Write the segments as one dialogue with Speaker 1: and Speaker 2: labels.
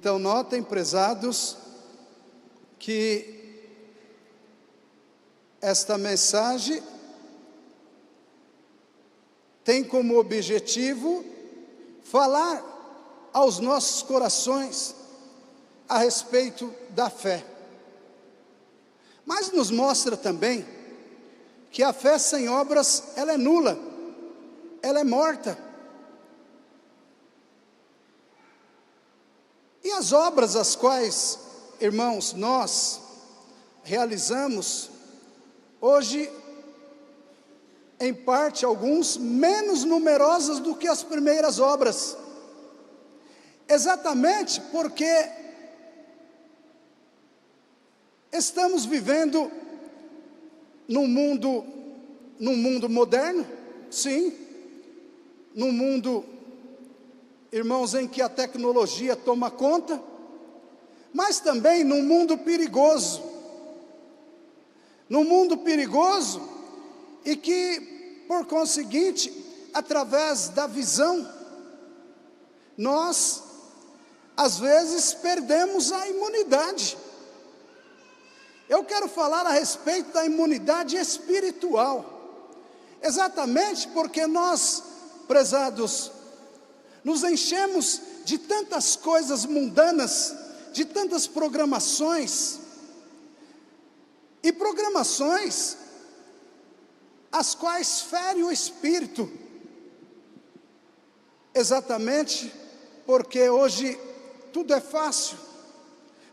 Speaker 1: Então notem, prezados, que esta mensagem tem como objetivo falar aos nossos corações a respeito da fé. Mas nos mostra também que a fé sem obras, ela é nula, ela é morta. E as obras as quais, irmãos, nós realizamos, hoje, em parte, alguns menos numerosas do que as primeiras obras, exatamente porque estamos vivendo num mundo moderno, sim, num mundo, irmãos, em que a tecnologia toma conta, mas também num mundo perigoso, e que, por conseguinte, através da visão, nós, às vezes, perdemos a imunidade. Eu quero falar a respeito da imunidade espiritual, exatamente porque nós, prezados, nos enchemos de tantas coisas mundanas, de tantas programações, e programações as quais ferem o espírito, exatamente porque hoje tudo é fácil,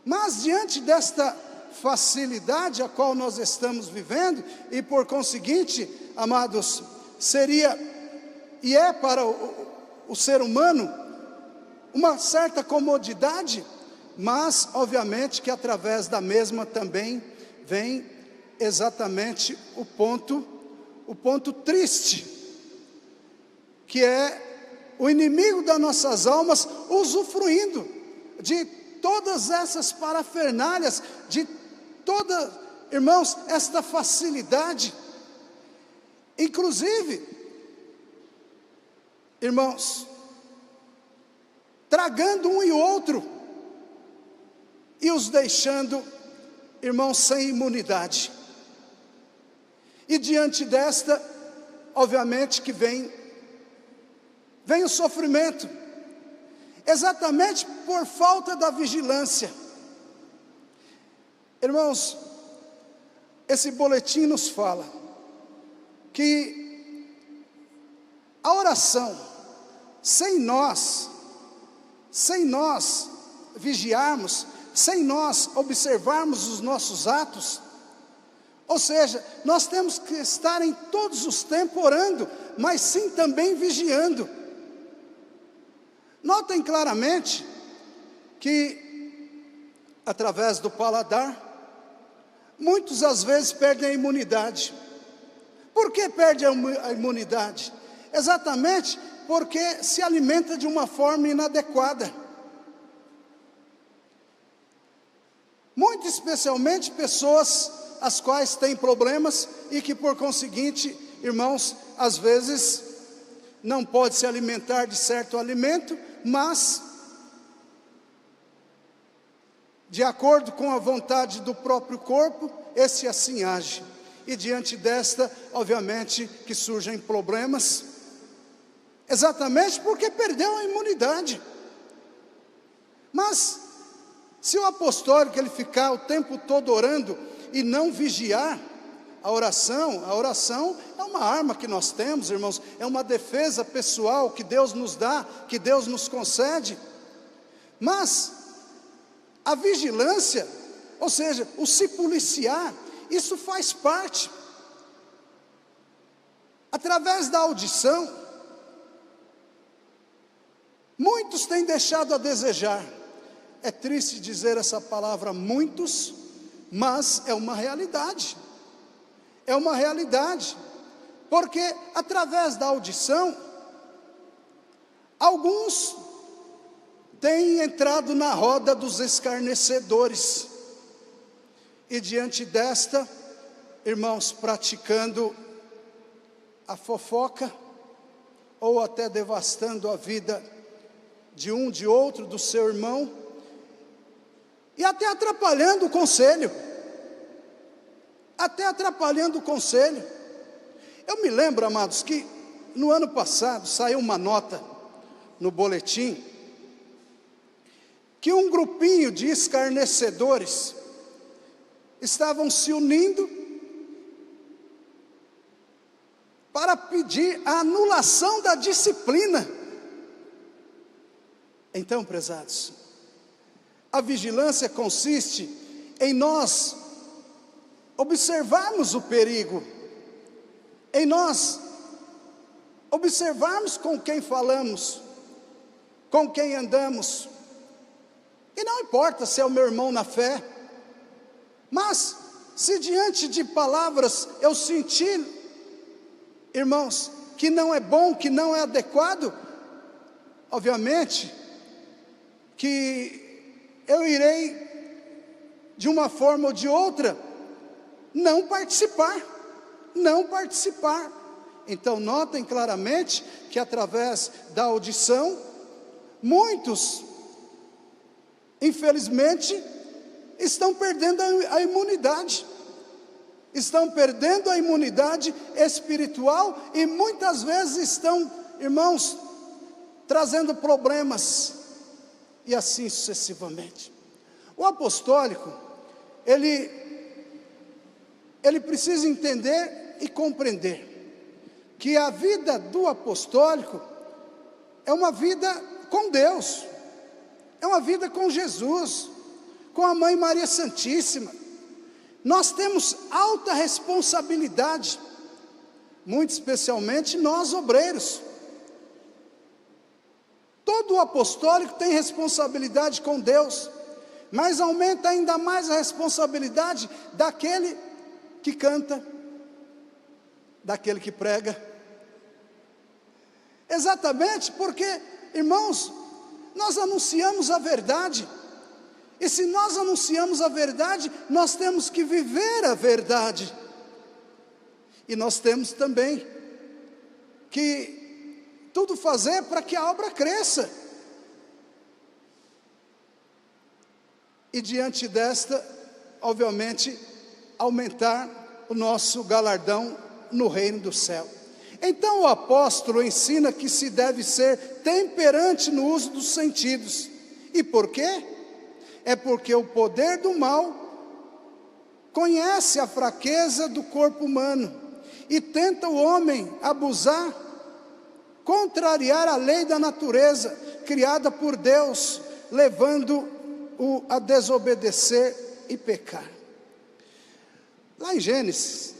Speaker 1: mas diante desta facilidade a qual nós estamos vivendo, e por conseguinte, amados, seria e é para o ser humano uma certa comodidade, mas obviamente que através da mesma também vem exatamente o ponto triste, que é o inimigo das nossas almas usufruindo de todas essas parafernálias, de toda, irmãos, esta facilidade, inclusive, irmãos, tragando um e outro, e os deixando, irmãos, sem imunidade. E diante desta, obviamente que vem o sofrimento, exatamente por falta da vigilância. Irmãos, esse boletim nos fala que a oração, sem nós vigiarmos, sem nós observarmos os nossos atos, ou seja, nós temos que estar em todos os tempos orando, mas sim também vigiando. Notem claramente que, através do paladar, muitos às vezes perdem a imunidade. Por que perde a imunidade? Exatamente porque se alimenta de uma forma inadequada. Muito especialmente pessoas as quais têm problemas e que por conseguinte, irmãos, às vezes não pode se alimentar de certo alimento, mas de acordo com a vontade do próprio corpo, esse assim age. E diante desta, obviamente que surgem problemas, exatamente porque perdeu a imunidade. Mas se o apostólico ele ficar o tempo todo orando e não vigiar a oração é uma arma que nós temos, irmãos, é uma defesa pessoal que Deus nos dá, que Deus nos concede. Mas a vigilância, ou seja, o se policiar, isso faz parte. Através da audição, muitos têm deixado a desejar. É triste dizer essa palavra muitos, mas é uma realidade. É uma realidade, porque através da audição, alguns têm entrado na roda dos escarnecedores, e diante desta, irmãos, praticando a fofoca, ou até devastando a vida de um, de outro, do seu irmão, e até atrapalhando o conselho. Até atrapalhando o conselho. Eu me lembro, amados, que no ano passado saiu uma nota no boletim que um grupinho de escarnecedores estavam se unindo para pedir a anulação da disciplina. Então, prezados, a vigilância consiste em nós observarmos o perigo, em nós observarmos com quem falamos, com quem andamos, e não importa se é o meu irmão na fé, mas se diante de palavras eu sentir, irmãos, que não é bom, que não é adequado, obviamente que eu irei, de uma forma ou de outra, não participar. Então notem claramente que através da audição, muitos, infelizmente, estão perdendo a imunidade. Estão perdendo a imunidade espiritual e muitas vezes estão, irmãos, trazendo problemas e assim sucessivamente. O apostólico, ele precisa entender e compreender que a vida do apostólico é uma vida com Deus, é uma vida com Jesus, com a Mãe Maria Santíssima. Nós temos alta responsabilidade, muito especialmente nós obreiros. Todo apostólico tem responsabilidade com Deus, mas aumenta ainda mais a responsabilidade daquele que canta, daquele que prega. Exatamente porque, irmãos, nós anunciamos a verdade. E se nós anunciamos a verdade, nós temos que viver a verdade. E nós temos também que tudo fazer para que a obra cresça. E diante desta, obviamente, aumentar o nosso galardão no reino do céu. Então o apóstolo ensina que se deve ser temperante no uso dos sentidos. E por quê? É porque o poder do mal conhece a fraqueza do corpo humano e tenta o homem abusar, contrariar a lei da natureza criada por Deus, levando-o a desobedecer e pecar. Lá em Gênesis,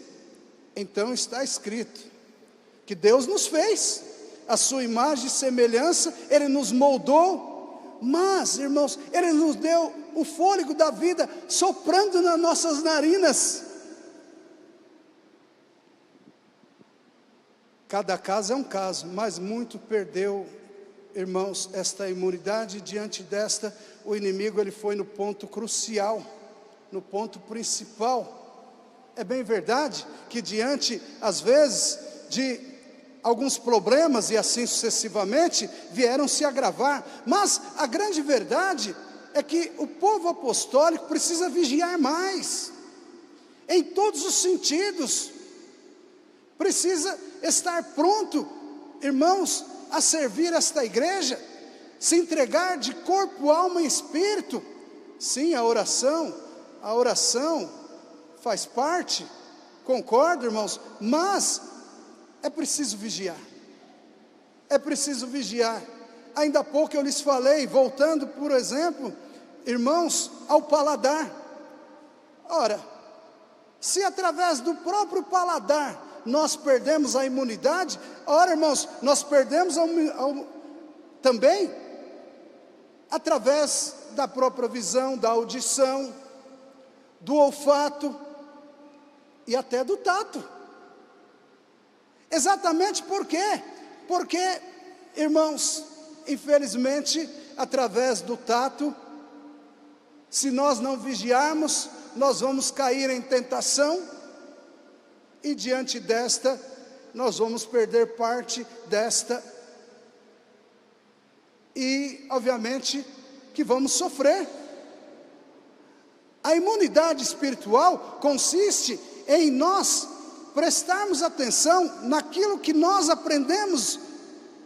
Speaker 1: então está escrito que Deus nos fez a sua imagem e semelhança, Ele nos moldou, mas, irmãos, Ele nos deu o fôlego da vida, soprando nas nossas narinas. Cada caso é um caso, mas muito perdeu, irmãos, esta imunidade. Diante desta, o inimigo ele foi no ponto crucial, no ponto principal. É bem verdade que diante, às vezes, de alguns problemas e assim sucessivamente, vieram se agravar, mas a grande verdade é que o povo apostólico precisa vigiar mais, em todos os sentidos, precisa estar pronto, irmãos, a servir esta igreja, se entregar de corpo, alma e espírito. Sim, a oração faz parte, concordo, irmãos, mas é preciso vigiar, Ainda há pouco eu lhes falei, voltando, por exemplo, irmãos, ao paladar. Ora, se através do próprio paladar nós perdemos a imunidade, ora, irmãos, nós perdemos também através da própria visão, da audição, do olfato e até do tato. Exatamente por quê? Porque, irmãos, infelizmente, através do tato, se nós não vigiarmos, nós vamos cair em tentação, e diante desta, nós vamos perder parte desta, e obviamente que vamos sofrer. A imunidade espiritual consiste em nós prestarmos atenção naquilo que nós aprendemos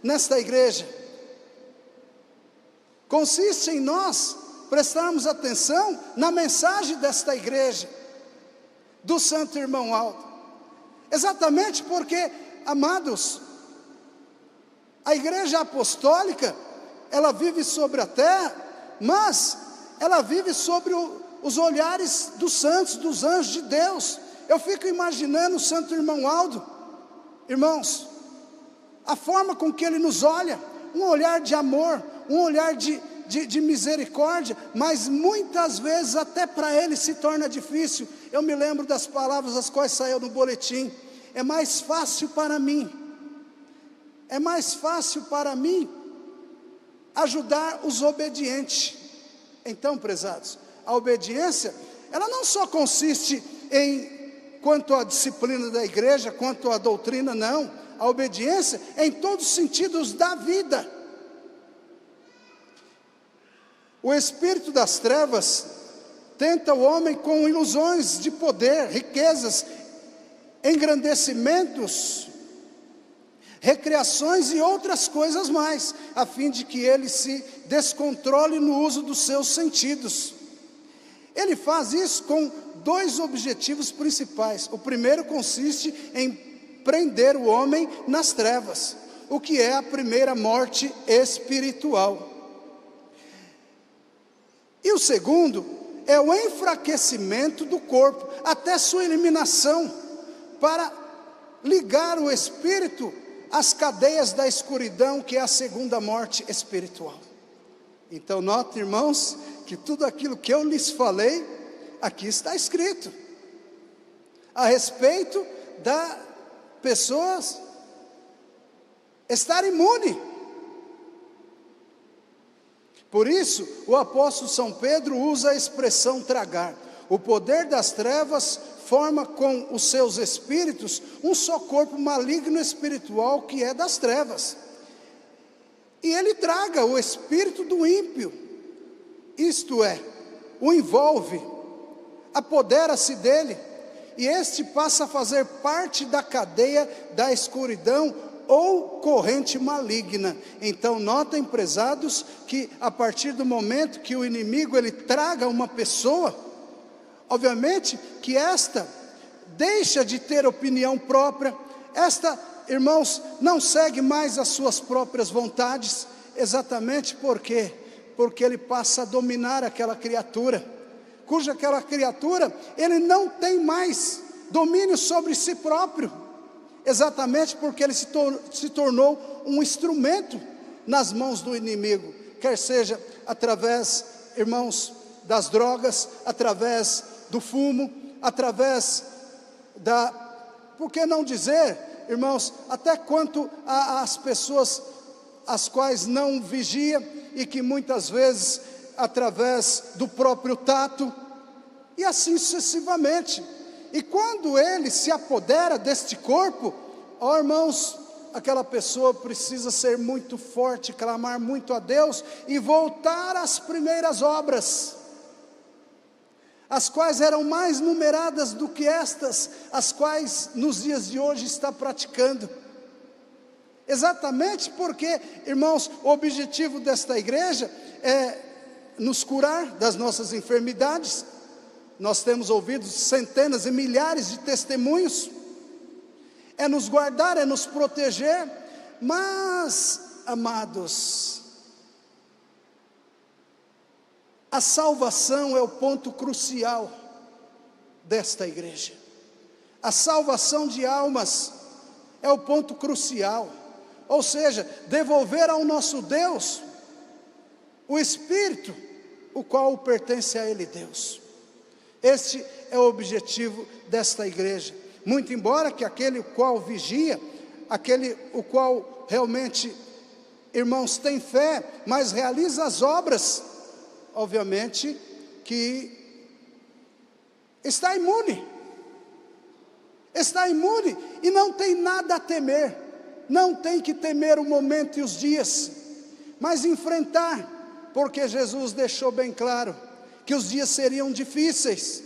Speaker 1: nesta igreja. Consiste em nós prestarmos atenção na mensagem desta igreja, do Santo Irmão Aldo. Exatamente porque, amados, a igreja apostólica, ela vive sobre a terra, mas ela vive sobre os olhares dos santos, dos anjos de Deus. Eu fico imaginando o Santo Irmão Aldo, irmãos, a forma com que ele nos olha, um olhar de amor, um olhar de misericórdia, mas muitas vezes até para ele se torna difícil. Eu me lembro das palavras as quais saiu no boletim: é mais fácil para mim ajudar os obedientes. Então, prezados, a obediência, ela não só consiste quanto à disciplina da igreja, quanto à doutrina, não. A obediência é em todos os sentidos da vida. O espírito das trevas tenta o homem com ilusões de poder, riquezas, engrandecimentos, recreações e outras coisas mais, a fim de que ele se descontrole no uso dos seus sentidos. Ele faz isso com dois objetivos principais. O primeiro consiste em prender o homem nas trevas, o que é a primeira morte espiritual. E o segundo é o enfraquecimento do corpo, até sua eliminação, para ligar o espírito às cadeias da escuridão, que é a segunda morte espiritual. Então note, irmãos, que tudo aquilo que eu lhes falei, aqui está escrito, a respeito da pessoas estar imune. Por isso, o apóstolo São Pedro usa a expressão tragar. O poder das trevas forma com os seus espíritos um só corpo maligno espiritual, que é das trevas. E ele traga o espírito do ímpio, isto é, o envolve, apodera-se dele, e este passa a fazer parte da cadeia da escuridão ou corrente maligna. Então notem, prezados, que a partir do momento que o inimigo ele traga uma pessoa, obviamente que esta deixa de ter opinião própria, esta, irmãos, não segue mais as suas próprias vontades, exatamente porque ele passa a dominar aquela criatura, cuja aquela criatura, ele não tem mais domínio sobre si próprio, exatamente porque ele se tornou um instrumento nas mãos do inimigo, quer seja através, irmãos, das drogas, através do fumo, através por que não dizer, irmãos, até quanto às pessoas as quais não vigia, e que muitas vezes, através do próprio tato, e assim sucessivamente. E quando ele se apodera deste corpo, ó irmãos, aquela pessoa precisa ser muito forte, clamar muito a Deus, e voltar às primeiras obras, as quais eram mais numeradas do que estas, as quais nos dias de hoje está praticando. Exatamente porque, irmãos, o objetivo desta igreja é nos curar das nossas enfermidades. Nós temos ouvido centenas e milhares de testemunhos, é nos guardar, é nos proteger, mas, amados, a salvação é o ponto crucial desta igreja. A salvação de almas é o ponto crucial, ou seja, devolver ao nosso Deus o Espírito, o qual pertence a Ele, Deus. Este é o objetivo desta igreja. Muito embora que aquele o qual vigia, aquele o qual realmente, irmãos, tem fé, mas realiza as obras, obviamente que está imune e não tem nada a temer, não tem que temer o momento e os dias, mas enfrentar, porque Jesus deixou bem claro que os dias seriam difíceis,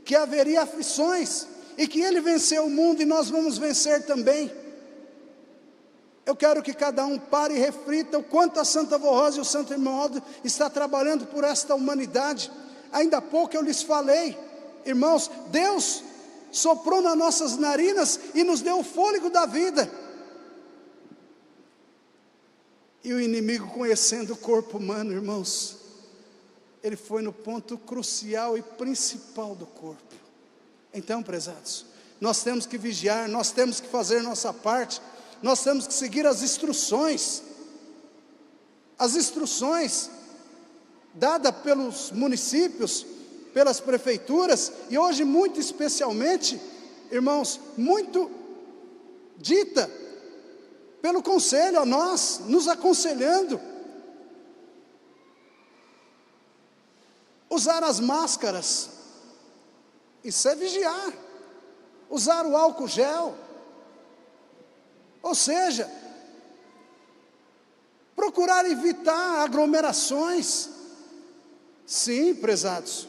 Speaker 1: que haveria aflições, e que Ele venceu o mundo e nós vamos vencer também. Eu quero que cada um pare e reflita o quanto a Santa Avó Rosa e o Santo Irmão Aldo está trabalhando por esta humanidade. Ainda há pouco eu lhes falei, irmãos, Deus soprou nas nossas narinas e nos deu o fôlego da vida. E o inimigo, conhecendo o corpo humano, irmãos, ele foi no ponto crucial e principal do corpo. Então, prezados, nós temos que vigiar, nós temos que fazer nossa parte, nós temos que seguir as instruções dadas pelos municípios, pelas prefeituras, e hoje muito especialmente, irmãos, muito dita pelo conselho a nós, nos aconselhando. Usar as máscaras, isso é vigiar. Usar o álcool gel, ou seja, procurar evitar aglomerações. Sim, prezados,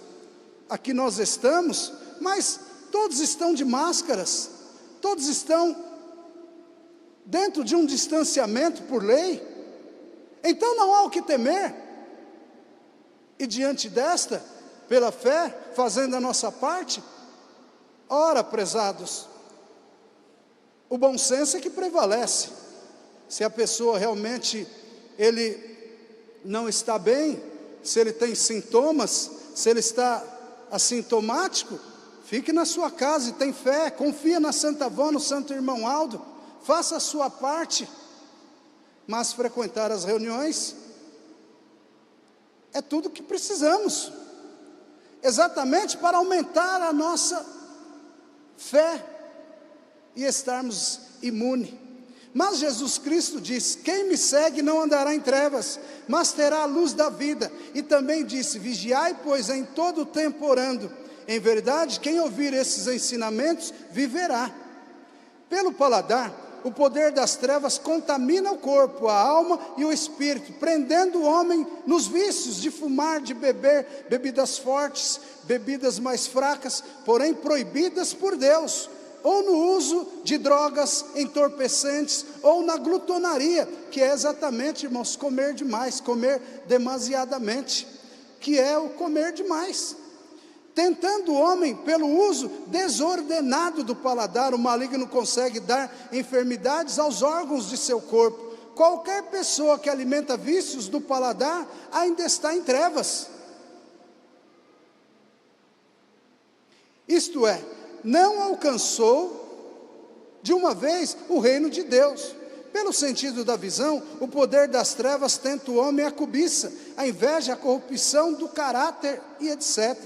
Speaker 1: aqui nós estamos, mas todos estão de máscaras, todos estão dentro de um distanciamento por lei, então não há o que temer. E diante desta, pela fé, fazendo a nossa parte, ora, prezados, o bom senso é que prevalece. Se a pessoa realmente, ele não está bem, se ele tem sintomas, se ele está assintomático, fique na sua casa e tem fé, confia na Santa Avó, no Santo Irmão Aldo, faça a sua parte, mas frequentar as reuniões é tudo que precisamos, exatamente para aumentar a nossa fé e estarmos imunes. Mas Jesus Cristo diz: quem me segue não andará em trevas, mas terá a luz da vida. E também disse: vigiai, pois em todo o tempo orando. Em verdade, quem ouvir esses ensinamentos, viverá. Pelo paladar, o poder das trevas contamina o corpo, a alma e o espírito, prendendo o homem nos vícios de fumar, de beber bebidas fortes, bebidas mais fracas, porém proibidas por Deus, ou no uso de drogas entorpecentes, ou na glutonaria, que é exatamente, irmãos, comer demais, comer demasiadamente, que é o comer demais. Tentando o homem, pelo uso desordenado do paladar, o maligno consegue dar enfermidades aos órgãos de seu corpo. Qualquer pessoa que alimenta vícios do paladar, ainda está em trevas. Isto é, não alcançou de uma vez o reino de Deus. Pelo sentido da visão, o poder das trevas tenta o homem à cobiça, a inveja, a corrupção do caráter e etc.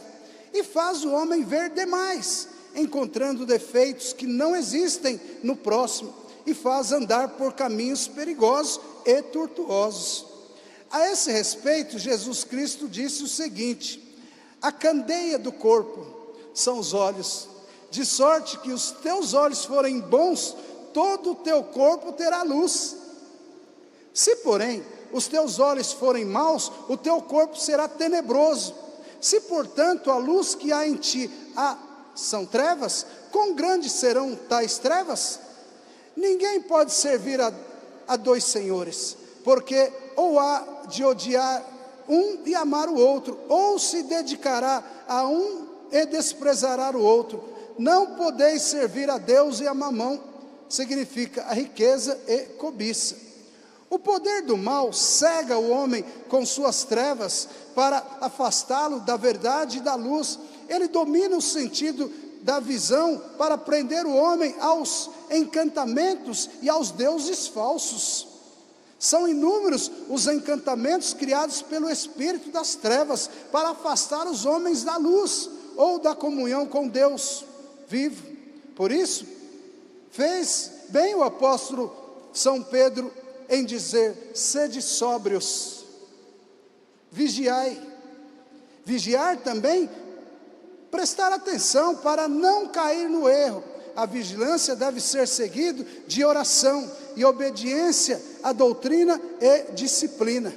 Speaker 1: E faz o homem ver demais, encontrando defeitos que não existem no próximo, e faz andar por caminhos perigosos e tortuosos. A esse respeito, Jesus Cristo disse o seguinte: a candeia do corpo são os olhos, de sorte que os teus olhos forem bons, todo o teu corpo terá luz. Se, porém, os teus olhos forem maus, o teu corpo será tenebroso. Se, portanto, a luz que há em ti são trevas, quão grandes serão tais trevas? Ninguém pode servir a dois senhores, porque ou há de odiar um e amar o outro, ou se dedicará a um e desprezará o outro. Não podeis servir a Deus e a Mamão, significa a riqueza e cobiça. O poder do mal cega o homem com suas trevas para afastá-lo da verdade e da luz. Ele domina o sentido da visão para prender o homem aos encantamentos e aos deuses falsos. São inúmeros os encantamentos criados pelo espírito das trevas para afastar os homens da luz ou da comunhão com Deus vivo. Por isso, fez bem o apóstolo São Pedro em dizer: sede sóbrios, vigiai. Vigiar também, prestar atenção para não cair no erro. A vigilância deve ser seguido de oração e obediência à doutrina e disciplina.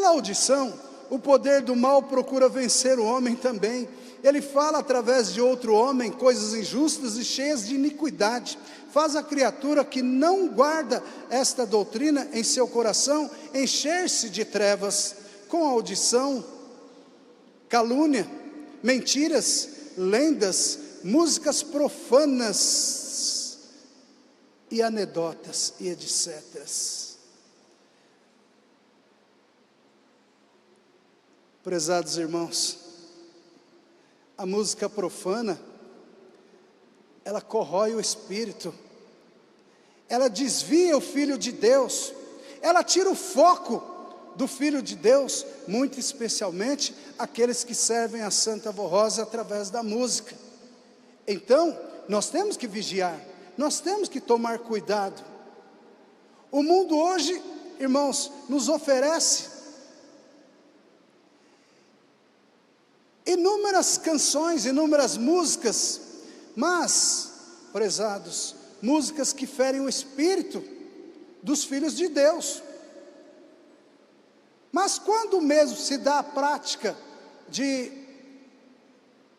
Speaker 1: Pela audição, o poder do mal procura vencer o homem também. Ele fala através de outro homem coisas injustas e cheias de iniquidade. Faz a criatura que não guarda esta doutrina em seu coração encher-se de trevas. Com a audição, calúnia, mentiras, lendas, músicas profanas e anedotas e etc. Prezados irmãos, a música profana, ela corrói o espírito, ela desvia o Filho de Deus, ela tira o foco do Filho de Deus, muito especialmente aqueles que servem a Santa Voz Rosa através da música. Então, nós temos que vigiar, nós temos que tomar cuidado. O mundo hoje, irmãos, nos oferece inúmeras canções, inúmeras músicas, mas, prezados, músicas que ferem o espírito dos filhos de Deus. Mas quando mesmo se dá a prática de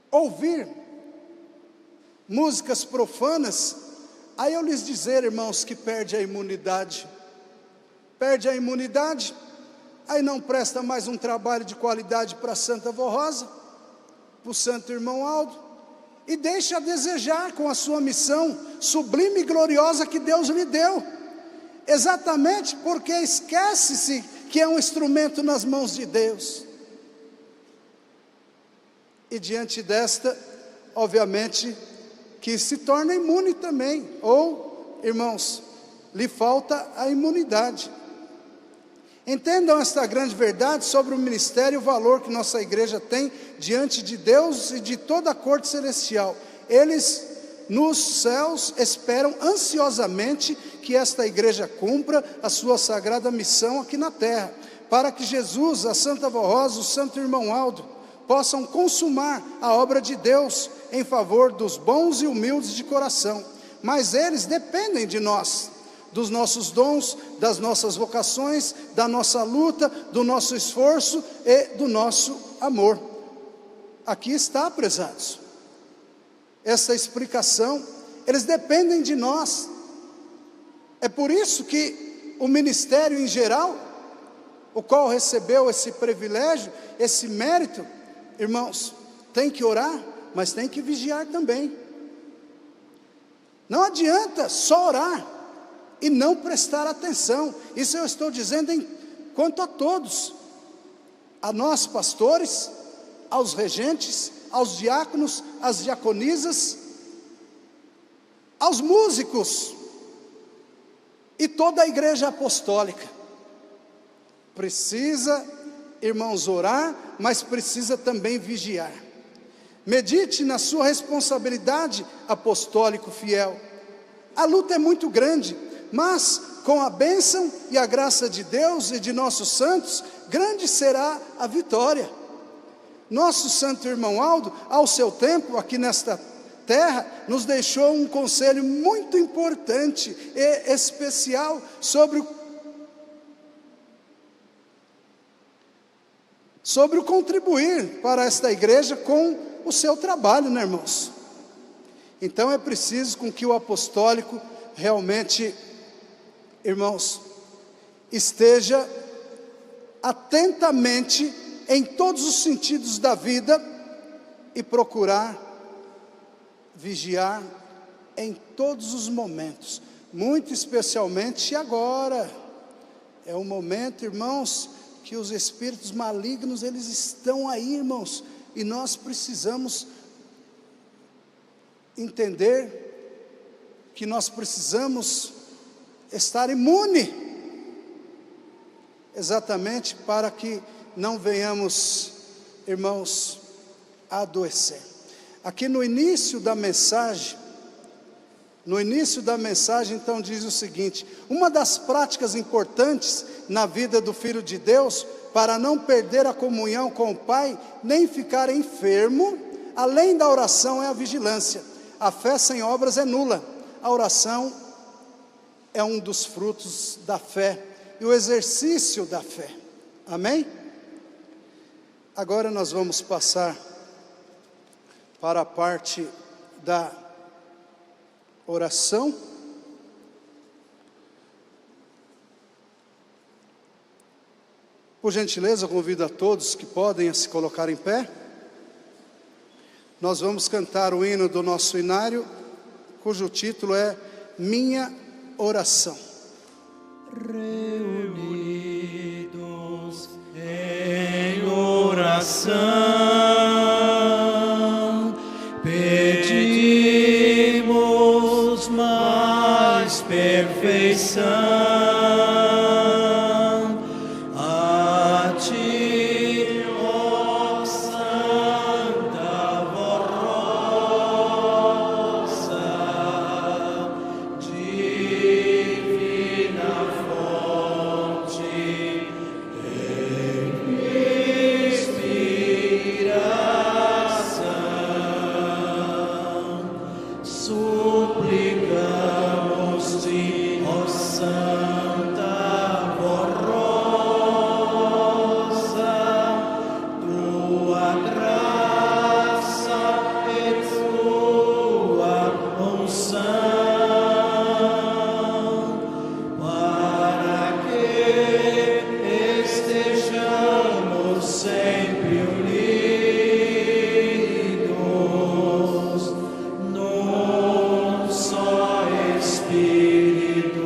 Speaker 1: ouvir músicas profanas, aí eu lhes dizer, irmãos, que perde a imunidade. Perde a imunidade, aí não presta mais um trabalho de qualidade para a Santa Voz Rosa, para o Santo Irmão Aldo, e deixa a desejar com a sua missão sublime e gloriosa que Deus lhe deu, exatamente porque esquece-se que é um instrumento nas mãos de Deus. E diante desta, obviamente, que se torna imune também, ou, irmãos, lhe falta a imunidade. Entendam esta grande verdade sobre o ministério e o valor que nossa igreja tem diante de Deus e de toda a corte celestial. Eles nos céus esperam ansiosamente que esta igreja cumpra a sua sagrada missão aqui na terra, para que Jesus, a Santa Voz Rosa, o Santo Irmão Aldo, possam consumar a obra de Deus em favor dos bons e humildes de coração. Mas eles dependem de nós, dos nossos dons, das nossas vocações, da nossa luta, do nosso esforço e do nosso amor. Aqui está, prezados, essa explicação. Eles dependem de nós. É por isso que o ministério em geral, o qual recebeu esse privilégio, esse mérito, irmãos, tem que orar, mas tem que vigiar também. Não adianta só orar e não prestar atenção. Isso eu estou dizendo quanto a todos, a nós pastores, aos regentes, aos diáconos, às diaconisas, aos músicos e toda a igreja apostólica. Precisa, irmãos, orar, mas precisa também vigiar. Medite na sua responsabilidade apostólico fiel. A luta é muito grande, mas com a bênção e a graça de Deus e de nossos santos, grande será a vitória. Nosso Santo Irmão Aldo, ao seu tempo, aqui nesta terra, nos deixou um conselho muito importante e especial sobre o contribuir para esta igreja com o seu trabalho, né, irmãos? Então é preciso com que o apostólico realmente, irmãos, esteja atentamente em todos os sentidos da vida e procurar vigiar em todos os momentos, muito especialmente agora. É um momento, irmãos, que os espíritos malignos, eles estão aí, irmãos, e nós precisamos entender que nós precisamos estar imune, exatamente para que não venhamos, irmãos, a adoecer. Aqui no início da mensagem, então diz o seguinte: uma das práticas importantes na vida do Filho de Deus, para não perder a comunhão com o Pai, nem ficar enfermo, além da oração, é a vigilância. A fé sem obras é nula. A oração é um dos frutos da fé e o exercício da fé. Amém? Agora nós vamos passar para a parte da oração. Por gentileza, eu convido a todos que podem a se colocar em pé. Nós vamos cantar o hino do nosso inário, cujo título é Minha Oração.
Speaker 2: Reunidos em oração, pedimos mais perfeição. A Ti, ó Santa Rosa, divina fonte, inspiração, suplicamos-te, ó Santa Rosa, tua graça e tua unção, para que estejamos sempre unidos num só Espírito,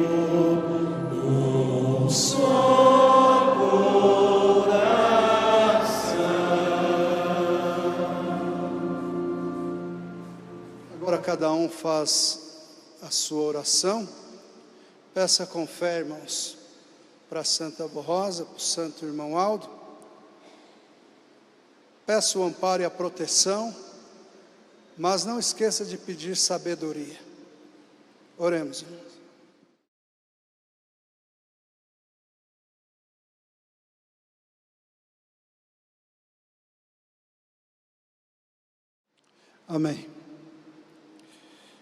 Speaker 2: num só coração.
Speaker 1: Agora cada um faz a sua oração. Peça com fé, irmãos, para a Santa Rosa, para o Santo Irmão Aldo. Peça o amparo e a proteção, mas não esqueça de pedir sabedoria. Oremos, irmãos. Amém.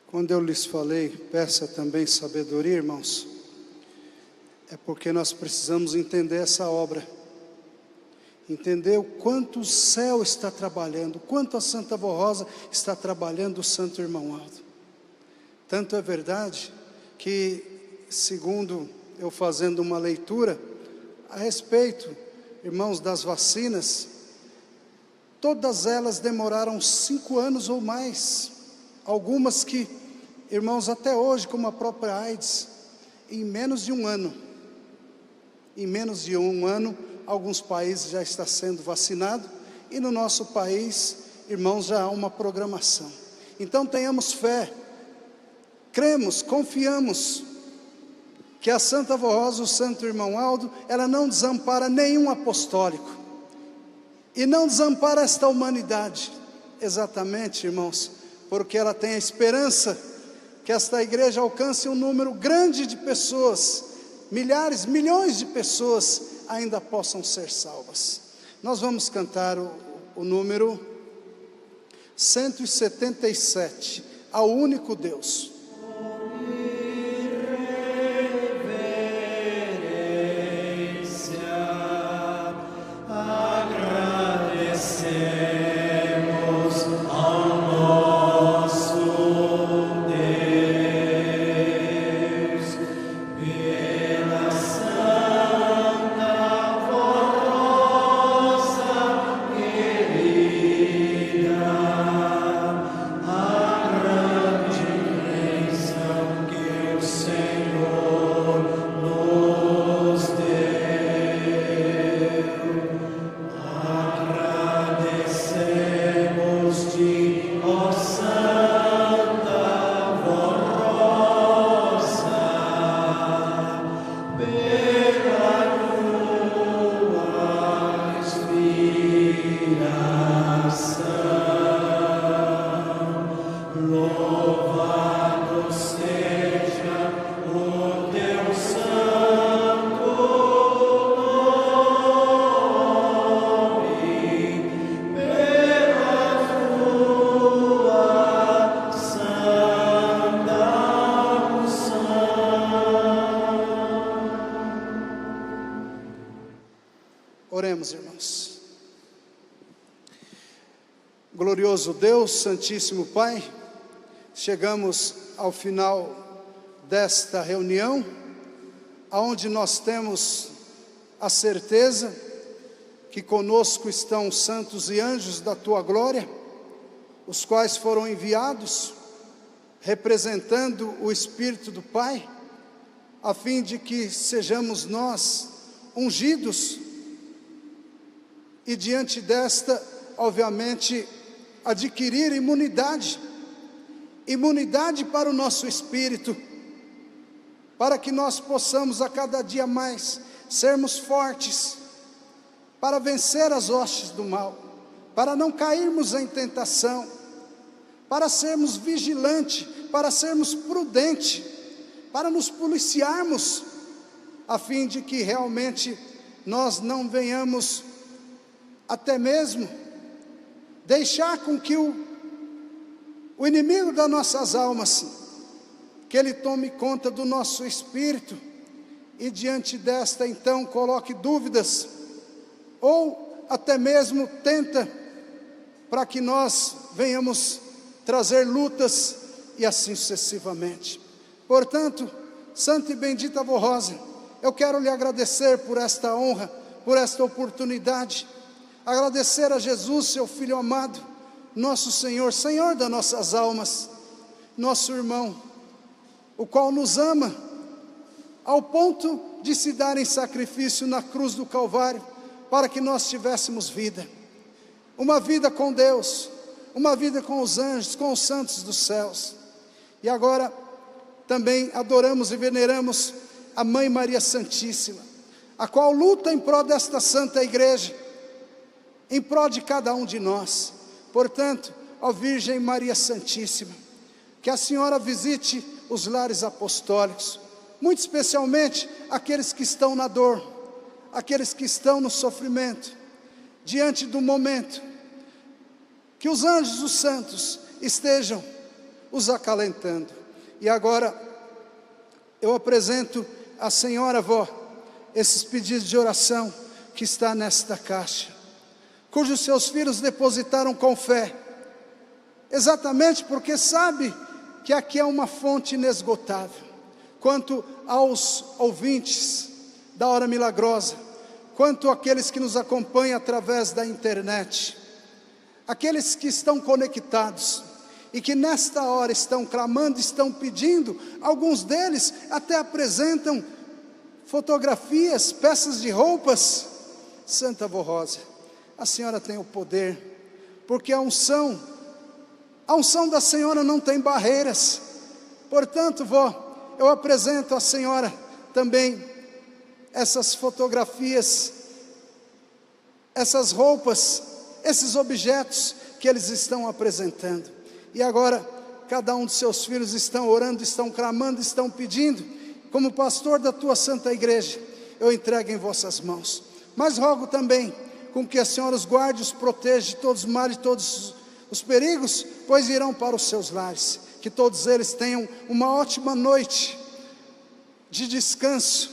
Speaker 1: Quando eu lhes falei, peça também sabedoria, irmãos, é porque nós precisamos entender essa obra, entender o quanto o céu está trabalhando, o quanto a Santa Rosa está trabalhando o Santo Irmão Aldo. Tanto é verdade que, segundo eu fazendo uma leitura a respeito, irmãos, das vacinas, todas elas demoraram 5 anos ou mais, algumas que, irmãos, até hoje, como a própria AIDS, em menos de um ano, alguns países já está sendo vacinado, e no nosso país, irmãos, já há uma programação. Então tenhamos fé, cremos, confiamos, que a Santa Rosa, o Santo Irmão Aldo, ela não desampara nenhum apostólico, e não desampara esta humanidade, exatamente, irmãos, porque ela tem a esperança que esta igreja alcance um número grande de pessoas, milhares, milhões de pessoas ainda possam ser salvas. Nós vamos cantar o número 177, ao único Deus.
Speaker 2: a grande
Speaker 1: Oremos, irmãos. Glorioso Deus, Santíssimo Pai, chegamos ao final desta reunião, onde nós temos a certeza que conosco estão santos e anjos da Tua glória, os quais foram enviados, representando o Espírito do Pai, a fim de que sejamos nós ungidos, e diante desta, obviamente, adquirir imunidade para o nosso espírito, para que nós possamos a cada dia mais sermos fortes, para vencer as hostes do mal, para não cairmos em tentação, para sermos vigilantes, para sermos prudentes, para nos policiarmos, a fim de que realmente nós não venhamos até mesmo deixar com que o inimigo das nossas almas, que ele tome conta do nosso espírito, e diante desta então coloque dúvidas, ou até mesmo tenta, para que nós venhamos trazer lutas, e assim sucessivamente. Portanto, Santa e bendita Avó Rosa, eu quero lhe agradecer por esta honra, por esta oportunidade, agradecer a Jesus, seu Filho amado, nosso Senhor, Senhor das nossas almas, nosso irmão, o qual nos ama, ao ponto de se dar em sacrifício na cruz do Calvário, para que nós tivéssemos vida, uma vida com Deus, uma vida com os anjos, com os santos dos céus. E agora, também adoramos e veneramos a Mãe Maria Santíssima, a qual luta em prol desta Santa Igreja, em prol de cada um de nós. Portanto, ó Virgem Maria Santíssima, que a Senhora visite os lares apostólicos, muito especialmente aqueles que estão na dor, aqueles que estão no sofrimento, diante do momento, que os anjos, os santos, estejam os acalentando. E agora, eu apresento à Senhora Avó, esses pedidos de oração que está nesta caixa, cujos seus filhos depositaram com fé, exatamente porque sabe que aqui é uma fonte inesgotável. Quanto aos ouvintes da Hora Milagrosa, quanto àqueles que nos acompanham através da internet, aqueles que estão conectados, e que nesta hora estão clamando, estão pedindo, alguns deles até apresentam fotografias, peças de roupas. Santa Avó Rosa, a Senhora tem o poder, porque a unção da Senhora não tem barreiras. Portanto, vó, eu apresento à Senhora também essas fotografias, essas roupas, esses objetos que eles estão apresentando. E agora, cada um dos seus filhos estão orando, estão clamando, estão pedindo. Como pastor da tua Santa Igreja, eu entrego em vossas mãos. Mas rogo também, com que a Senhora os guarde, os proteja de todos os males, de todos os perigos, pois irão para os seus lares. Que todos eles tenham uma ótima noite de descanso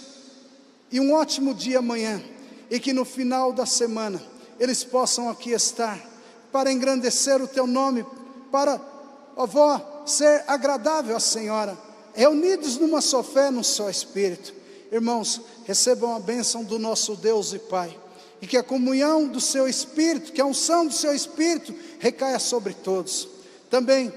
Speaker 1: e um ótimo dia amanhã, e que no final da semana eles possam aqui estar para engrandecer o teu nome, para, ó vó, ser agradável à Senhora, reunidos numa só fé, num só Espírito. Irmãos, recebam a bênção do nosso Deus e Pai, e que a comunhão do seu Espírito, que a unção do seu Espírito recaia sobre todos. Também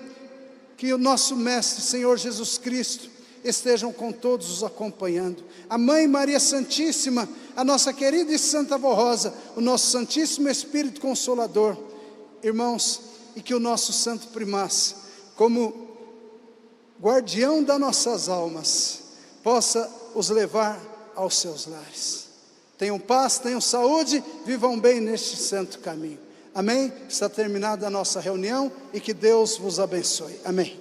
Speaker 1: que o nosso Mestre, Senhor Jesus Cristo, estejam com todos os acompanhando. A Mãe Maria Santíssima, a nossa querida e Santa Avó Rosa, o nosso Santíssimo Espírito Consolador. Irmãos, e que o nosso Santo Primaz, como guardião das nossas almas, possa os levar aos seus lares. Tenham paz, tenham saúde, vivam bem neste santo caminho. Amém? Está terminada a nossa reunião, e que Deus vos abençoe. Amém.